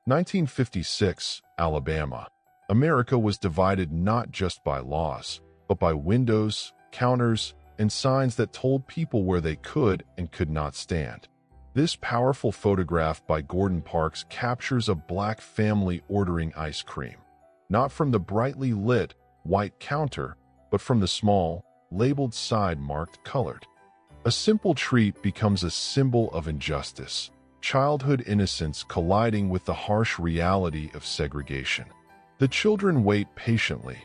1956, Alabama. America was divided not just by laws, but by windows, counters, and signs that told people where they could and could not stand. This powerful photograph by Gordon Parks captures a black family ordering ice cream, not from the brightly lit, white counter, but from the small, labeled side marked colored. A simple treat becomes a symbol of injustice, childhood innocence colliding with the harsh reality of segregation. The children wait patiently,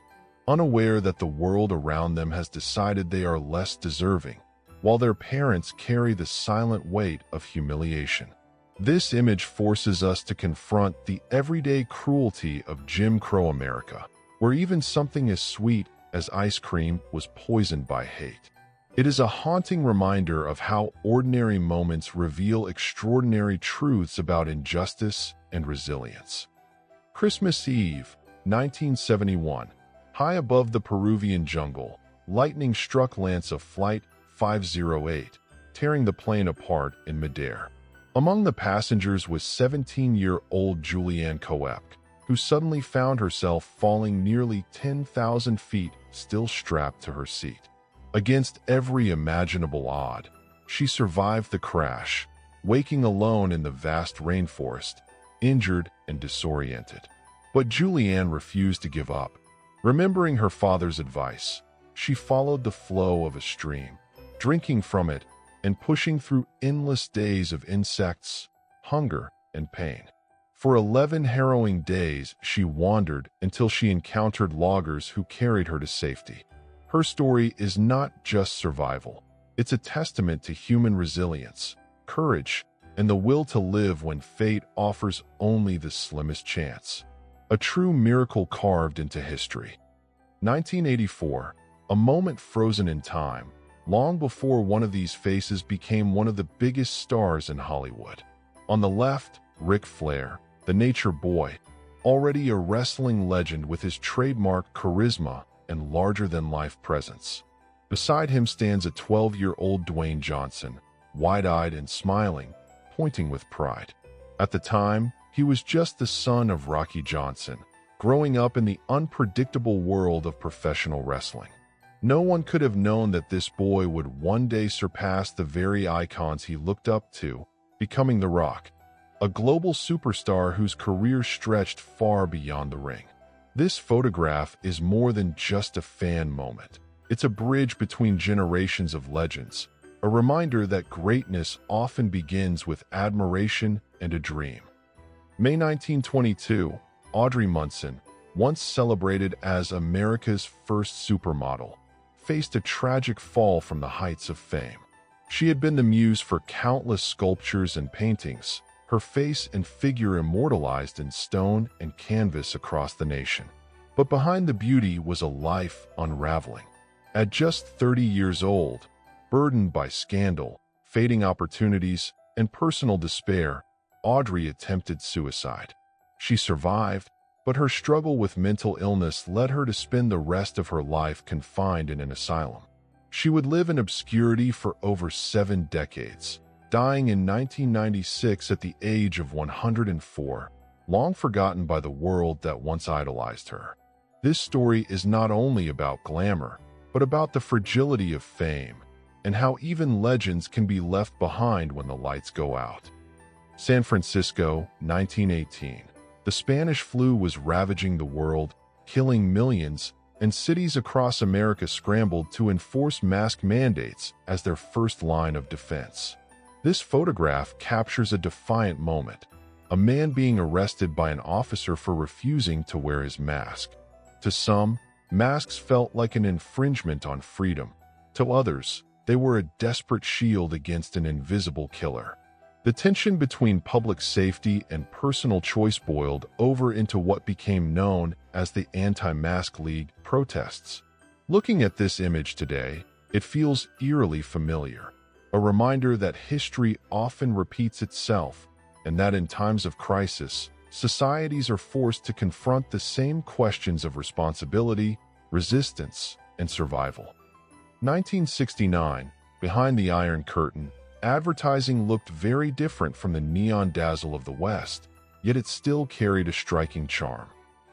unaware that the world around them has decided they are less deserving, while their parents carry the silent weight of humiliation. This image forces us to confront the everyday cruelty of Jim Crow America, where even something as sweet as ice cream was poisoned by hate. It is a haunting reminder of how ordinary moments reveal extraordinary truths about injustice and resilience. Christmas Eve, 1971. High above the Peruvian jungle, lightning struck Lance of Flight 508, tearing the plane apart in midair. Among the passengers was 17-year-old Julianne Coep, who suddenly found herself falling nearly 10,000 feet, still strapped to her seat. Against every imaginable odd, she survived the crash, waking alone in the vast rainforest, injured and disoriented. But Julianne refused to give up. Remembering her father's advice, she followed the flow of a stream, drinking from it and pushing through endless days of insects, hunger, and pain. For 11 harrowing days, she wandered until she encountered loggers who carried her to safety. Her story is not just survival. It's a testament to human resilience, courage, and the will to live when fate offers only the slimmest chance. A true miracle carved into history. 1984, a moment frozen in time, long before one of these faces became one of the biggest stars in Hollywood. On the left, Ric Flair, the nature boy, already a wrestling legend with his trademark charisma and larger-than-life presence. Beside him stands a 12-year-old Dwayne Johnson, wide-eyed and smiling, pointing with pride. At the time, he was just the son of Rocky Johnson, growing up in the unpredictable world of professional wrestling. No one could have known that this boy would one day surpass the very icons he looked up to, becoming The Rock, a global superstar whose career stretched far beyond the ring. This photograph is more than just a fan moment. It's a bridge between generations of legends, a reminder that greatness often begins with admiration and a dream. May 1922, Audrey Munson, once celebrated as America's first supermodel, faced a tragic fall from the heights of fame. She had been the muse for countless sculptures and paintings, her face and figure immortalized in stone and canvas across the nation. But behind the beauty was a life unraveling. At just 30 years old, burdened by scandal, fading opportunities, and personal despair, Audrey attempted suicide. She survived, but her struggle with mental illness led her to spend the rest of her life confined in an asylum. She would live in obscurity for over 7 decades, dying in 1996 at the age of 104, long forgotten by the world that once idolized her. This story is not only about glamour, but about the fragility of fame, and how even legends can be left behind when the lights go out. San Francisco, 1918. The Spanish flu was ravaging the world, killing millions, and cities across America scrambled to enforce mask mandates as their first line of defense. This photograph captures a defiant moment, a man being arrested by an officer for refusing to wear his mask. To some, masks felt like an infringement on freedom. To others, they were a desperate shield against an invisible killer. The tension between public safety and personal choice boiled over into what became known as the Anti-Mask League protests. Looking at this image today, it feels eerily familiar, a reminder that history often repeats itself, and that in times of crisis, societies are forced to confront the same questions of responsibility, resistance, and survival. 1969, behind the Iron Curtain, advertising looked very different from the neon dazzle of the West. yet it still carried a striking charm.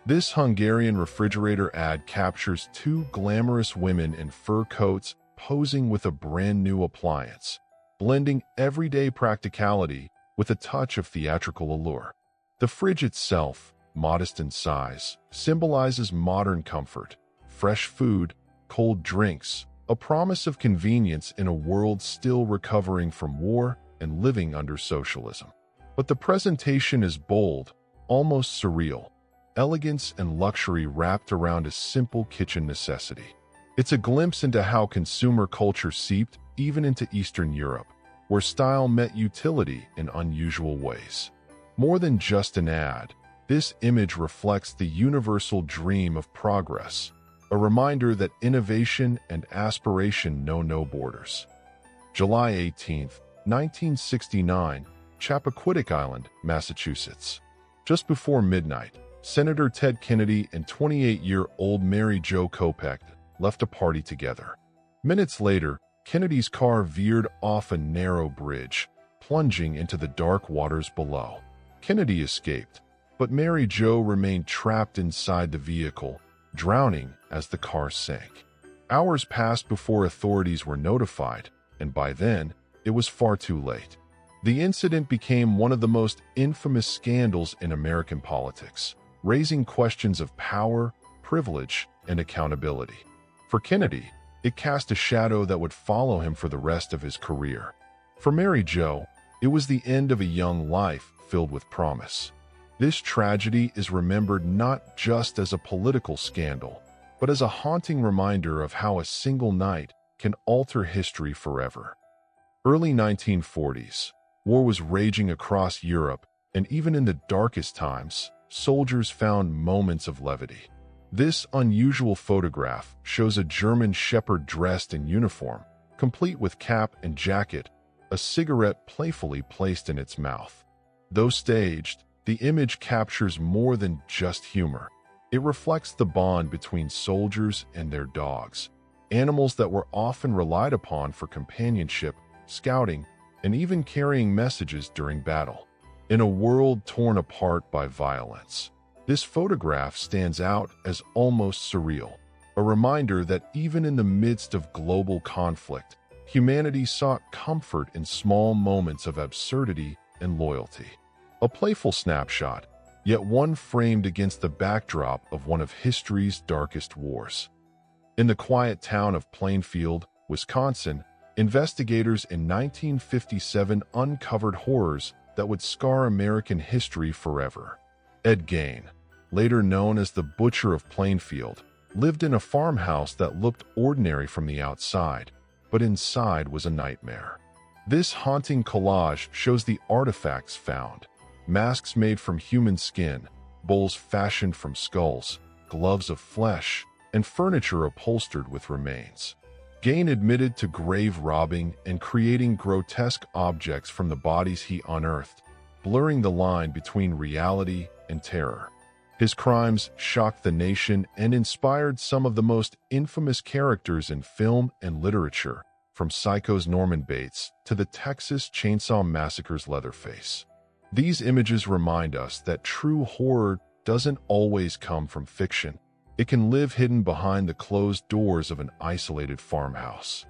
This Hungarian refrigerator ad captures two glamorous women in fur coats posing with a brand new appliance, blending everyday practicality with a touch of theatrical allure. The fridge itself, modest in size, symbolizes modern comfort, fresh food, cold drinks, a promise of convenience in a world still recovering from war and living under socialism. But the presentation is bold, almost surreal, elegance and luxury wrapped around a simple kitchen necessity. It's a glimpse into how consumer culture seeped even into Eastern Europe, where style met utility in unusual ways. More than just an ad, this image reflects the universal dream of progress, a reminder that innovation and aspiration know no borders. July 18, 1969, Chappaquiddick Island, Massachusetts. Just before midnight, Senator Ted Kennedy and 28-year-old Mary Jo Kopech left a party together. Minutes later, Kennedy's car veered off a narrow bridge, plunging into the dark waters below. Kennedy escaped, but Mary Jo remained trapped inside the vehicle, drowning as the car sank. Hours passed before authorities were notified, and by then, it was far too late. The incident became one of the most infamous scandals in American politics, raising questions of power, privilege, and accountability. For Kennedy, it cast a shadow that would follow him for the rest of his career. For Mary Jo, it was the end of a young life filled with promise. This tragedy is remembered not just as a political scandal, but as a haunting reminder of how a single night can alter history forever. Early 1940s, war was raging across Europe, and even in the darkest times, soldiers found moments of levity. This unusual photograph shows a German shepherd dressed in uniform, complete with cap and jacket, a cigarette playfully placed in its mouth. Though staged, the image captures more than just humor. It reflects the bond between soldiers and their dogs, animals that were often relied upon for companionship, scouting, and even carrying messages during battle. In a world torn apart by violence, this photograph stands out as almost surreal, a reminder that even in the midst of global conflict, humanity sought comfort in small moments of absurdity and loyalty. A playful snapshot, yet one framed against the backdrop of one of history's darkest wars. In the quiet town of Plainfield, Wisconsin, investigators in 1957 uncovered horrors that would scar American history forever. Ed Gain, later known as the Butcher of Plainfield, lived in a farmhouse that looked ordinary from the outside, but inside was a nightmare. This haunting collage shows the artifacts found: masks made from human skin, bowls fashioned from skulls, gloves of flesh, and furniture upholstered with remains. Gain admitted to grave robbing and creating grotesque objects from the bodies he unearthed, blurring the line between reality and terror. His crimes shocked the nation and inspired some of the most infamous characters in film and literature, from Psycho's Norman Bates to the Texas Chainsaw Massacre's Leatherface. These images remind us that true horror doesn't always come from fiction. It can live hidden behind the closed doors of an isolated farmhouse.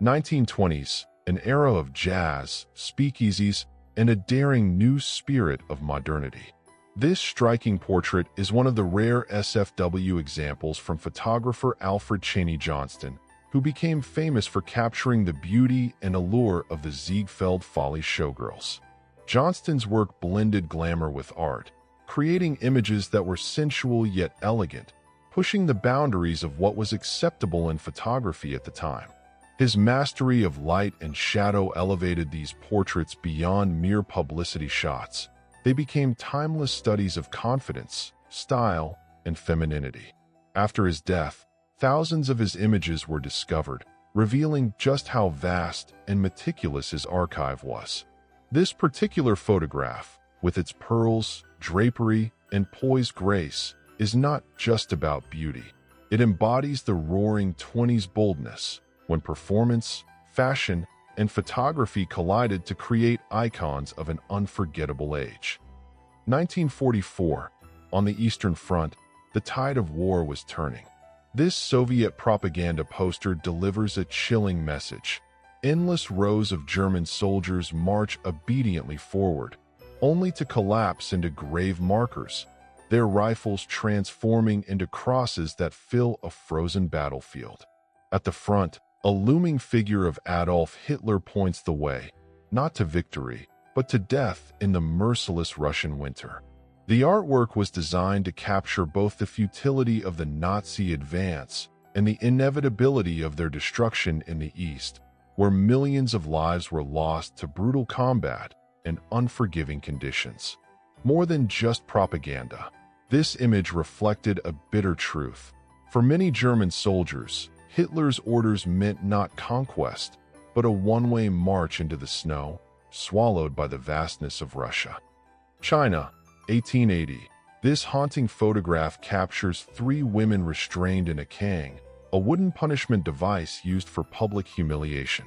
1920s, an era of jazz, speakeasies, and a daring new spirit of modernity. This striking portrait is one of the rare SFW examples from photographer Alfred Cheney Johnston, who became famous for capturing the beauty and allure of the Ziegfeld Follies showgirls. Johnston's work blended glamour with art, creating images that were sensual yet elegant, pushing the boundaries of what was acceptable in photography at the time. His mastery of light and shadow elevated these portraits beyond mere publicity shots. They became timeless studies of confidence, style, and femininity. After his death, thousands of his images were discovered, revealing just how vast and meticulous his archive was. This particular photograph, with its pearls, drapery, and poised grace, is not just about beauty. It embodies the roaring 20s boldness, when performance, fashion, and photography collided to create icons of an unforgettable age. 1944. On the Eastern Front, the tide of war was turning. This Soviet propaganda poster delivers a chilling message. Endless rows of German soldiers march obediently forward, only to collapse into grave markers, their rifles transforming into crosses that fill a frozen battlefield. At the front, a looming figure of Adolf Hitler points the way, not to victory, but to death in the merciless Russian winter. The artwork was designed to capture both the futility of the Nazi advance and the inevitability of their destruction in the East, where millions of lives were lost to brutal combat and unforgiving conditions. More than just propaganda, this image reflected a bitter truth. For many German soldiers, Hitler's orders meant not conquest, but a one-way march into the snow, swallowed by the vastness of Russia. China, 1880. This haunting photograph captures three women restrained in a kang, a wooden punishment device used for public humiliation.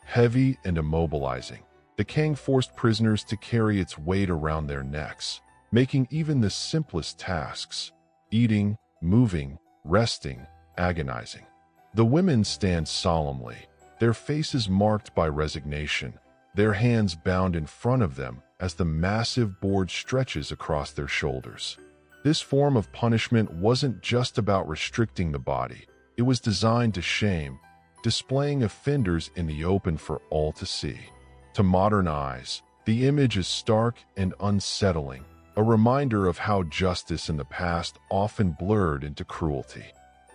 Heavy and immobilizing, the kang forced prisoners to carry its weight around their necks, making even the simplest tasks, eating, moving, resting, agonizing. The women stand solemnly, their faces marked by resignation, their hands bound in front of them as the massive board stretches across their shoulders. This form of punishment wasn't just about restricting the body. It was designed to shame, displaying offenders in the open for all to see. To modern eyes, the image is stark and unsettling, a reminder of how justice in the past often blurred into cruelty.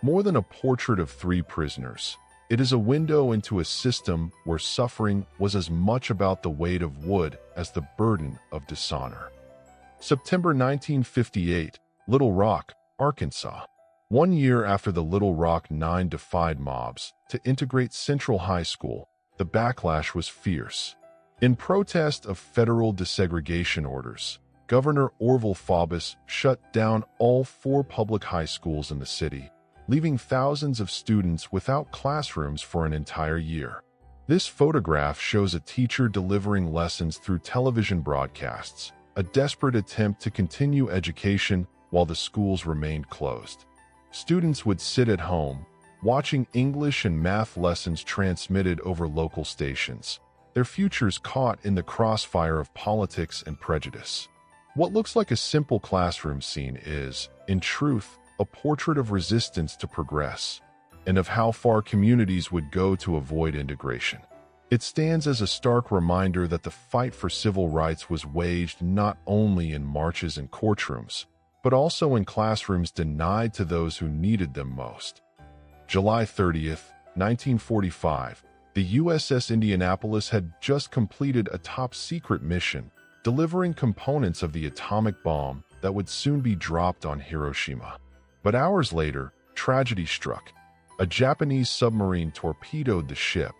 More than a portrait of three prisoners, it is a window into a system where suffering was as much about the weight of wood as the burden of dishonor. September 1958, Little Rock, Arkansas. 1 year after the Little Rock Nine defied mobs to integrate Central High School, the backlash was fierce. In protest of federal desegregation orders, Governor Orville Faubus shut down all 4 public high schools in the city, leaving thousands of students without classrooms for an entire year. This photograph shows a teacher delivering lessons through television broadcasts, a desperate attempt to continue education while the schools remained closed. Students would sit at home, watching English and math lessons transmitted over local stations, their futures caught in the crossfire of politics and prejudice. What looks like a simple classroom scene is, in truth, a portrait of resistance to progress, and of how far communities would go to avoid integration. It stands as a stark reminder that the fight for civil rights was waged not only in marches and courtrooms, but also in classrooms denied to those who needed them most. July 30th, 1945, the USS Indianapolis had just completed a top-secret mission, delivering components of the atomic bomb that would soon be dropped on Hiroshima. But hours later, tragedy struck. A Japanese submarine torpedoed the ship,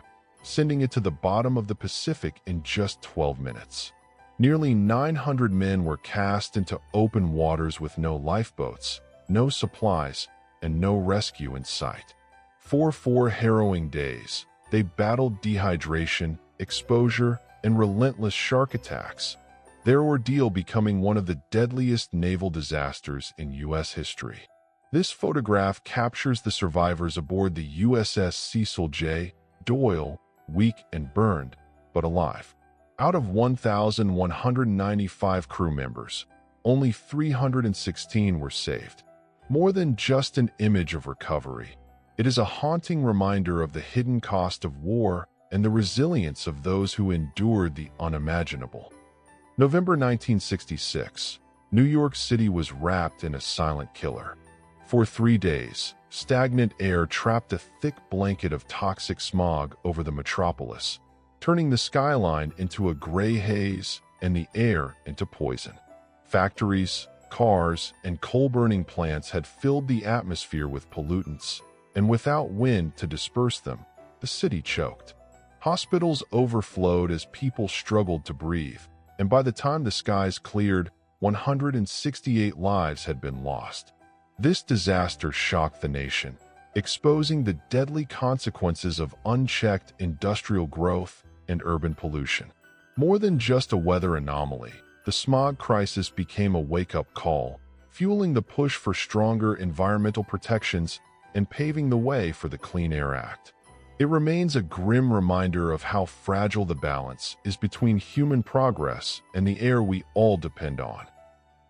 sending it to the bottom of the Pacific in just 12 minutes. Nearly 900 men were cast into open waters with no lifeboats, no supplies, and no rescue in sight. For 4 harrowing days, they battled dehydration, exposure, and relentless shark attacks, their ordeal becoming one of the deadliest naval disasters in U.S. history. This photograph captures the survivors aboard the USS Cecil J. Doyle, weak and burned, but alive. Out of 1,195 crew members, only 316 were saved. More than just an image of recovery, it is a haunting reminder of the hidden cost of war and the resilience of those who endured the unimaginable. November 1966, New York City was wrapped in a silent killer. For 3 days, stagnant air trapped a thick blanket of toxic smog over the metropolis, turning the skyline into a gray haze and the air into poison. Factories, cars, and coal-burning plants had filled the atmosphere with pollutants, and without wind to disperse them, the city choked. Hospitals overflowed as people struggled to breathe, and by the time the skies cleared, 168 lives had been lost. This disaster shocked the nation, exposing the deadly consequences of unchecked industrial growth and urban pollution. More than just a weather anomaly, the smog crisis became a wake-up call, fueling the push for stronger environmental protections and paving the way for the Clean Air Act. It remains a grim reminder of how fragile the balance is between human progress and the air we all depend on.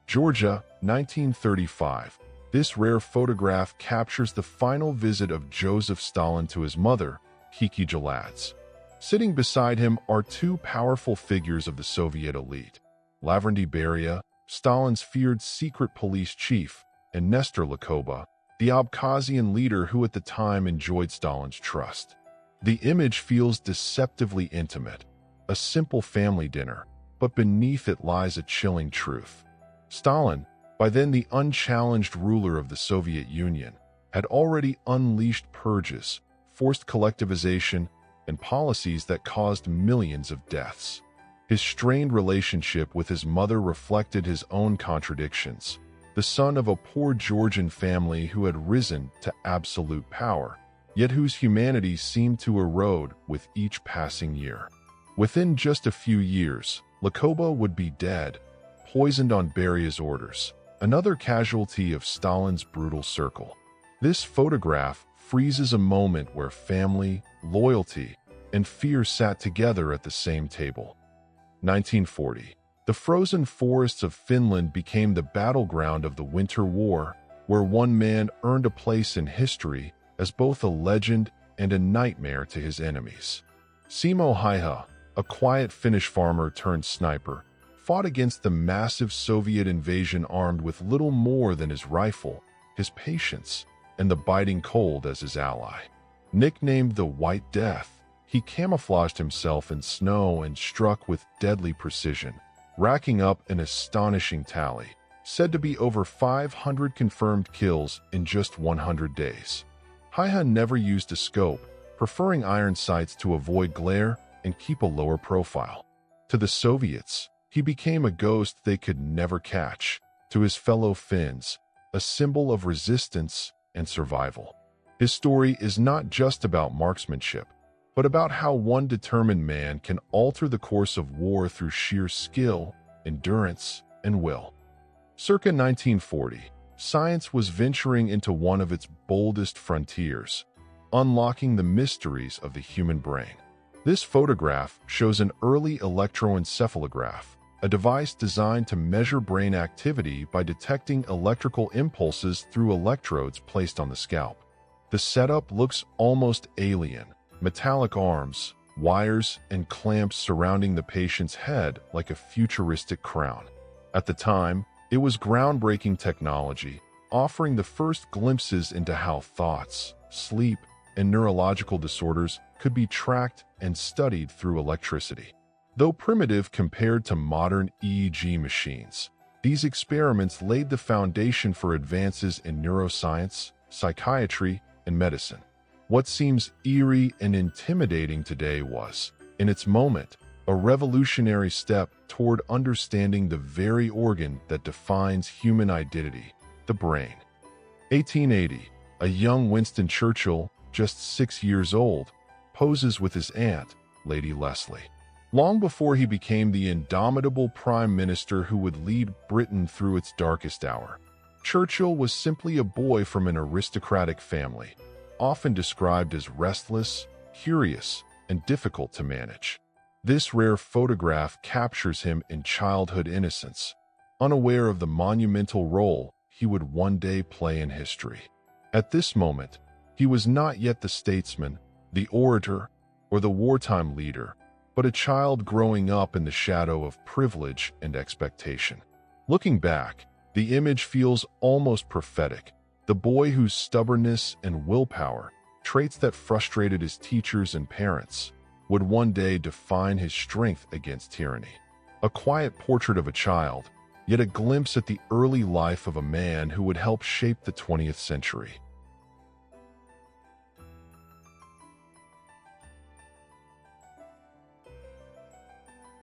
Georgia, 1935. This rare photograph captures the final visit of Joseph Stalin to his mother, Kiki Geladze. Sitting beside him are two powerful figures of the Soviet elite: Lavrentiy Beria, Stalin's feared secret police chief, and Nestor Lakoba, the Abkhazian leader who at the time enjoyed Stalin's trust. The image feels deceptively intimate, a simple family dinner, but beneath it lies a chilling truth. Stalin, by then the unchallenged ruler of the Soviet Union, had already unleashed purges, forced collectivization, and policies that caused millions of deaths. His strained relationship with his mother reflected his own contradictions. The son of a poor Georgian family who had risen to absolute power, yet whose humanity seemed to erode with each passing year. Within just a few years, Lakoba would be dead, poisoned on Beria's orders, another casualty of Stalin's brutal circle. This photograph freezes a moment where family, loyalty, and fear sat together at the same table. 1940. The frozen forests of Finland became the battleground of the Winter War, where one man earned a place in history as both a legend and a nightmare to his enemies. Simo Häyhä, a quiet Finnish farmer turned sniper, fought against the massive Soviet invasion armed with little more than his rifle, his patience, and the biting cold as his ally. Nicknamed the White Death, he camouflaged himself in snow and struck with deadly precision, racking up an astonishing tally, said to be over 500 confirmed kills in just 100 days. Häyhä never used a scope, preferring iron sights to avoid glare and keep a lower profile. To the Soviets, he became a ghost they could never catch. To his fellow Finns, a symbol of resistance and survival. His story is not just about marksmanship, but about how one determined man can alter the course of war through sheer skill, endurance, and will. Circa 1940, science was venturing into one of its boldest frontiers, unlocking the mysteries of the human brain. This photograph shows an early electroencephalograph, a device designed to measure brain activity by detecting electrical impulses through electrodes placed on the scalp. The setup looks almost alien: metallic arms, wires, and clamps surrounding the patient's head like a futuristic crown. At the time, it was groundbreaking technology, offering the first glimpses into how thoughts, sleep, and neurological disorders could be tracked and studied through electricity. Though primitive compared to modern EEG machines, these experiments laid the foundation for advances in neuroscience, psychiatry, and medicine. What seems eerie and intimidating today was, in its moment, a revolutionary step toward understanding the very organ that defines human identity, the brain. 1880, a young Winston Churchill, just 6 years old, poses with his aunt, Lady Leslie. Long before he became the indomitable prime minister who would lead Britain through its darkest hour, Churchill was simply a boy from an aristocratic family, often described as restless, curious, and difficult to manage. This rare photograph captures him in childhood innocence, unaware of the monumental role he would one day play in history. At this moment, he was not yet the statesman, the orator, or the wartime leader, but a child growing up in the shadow of privilege and expectation. Looking back, the image feels almost prophetic. The boy whose stubbornness and willpower, traits that frustrated his teachers and parents, would one day define his strength against tyranny. A quiet portrait of a child, yet a glimpse at the early life of a man who would help shape the 20th century.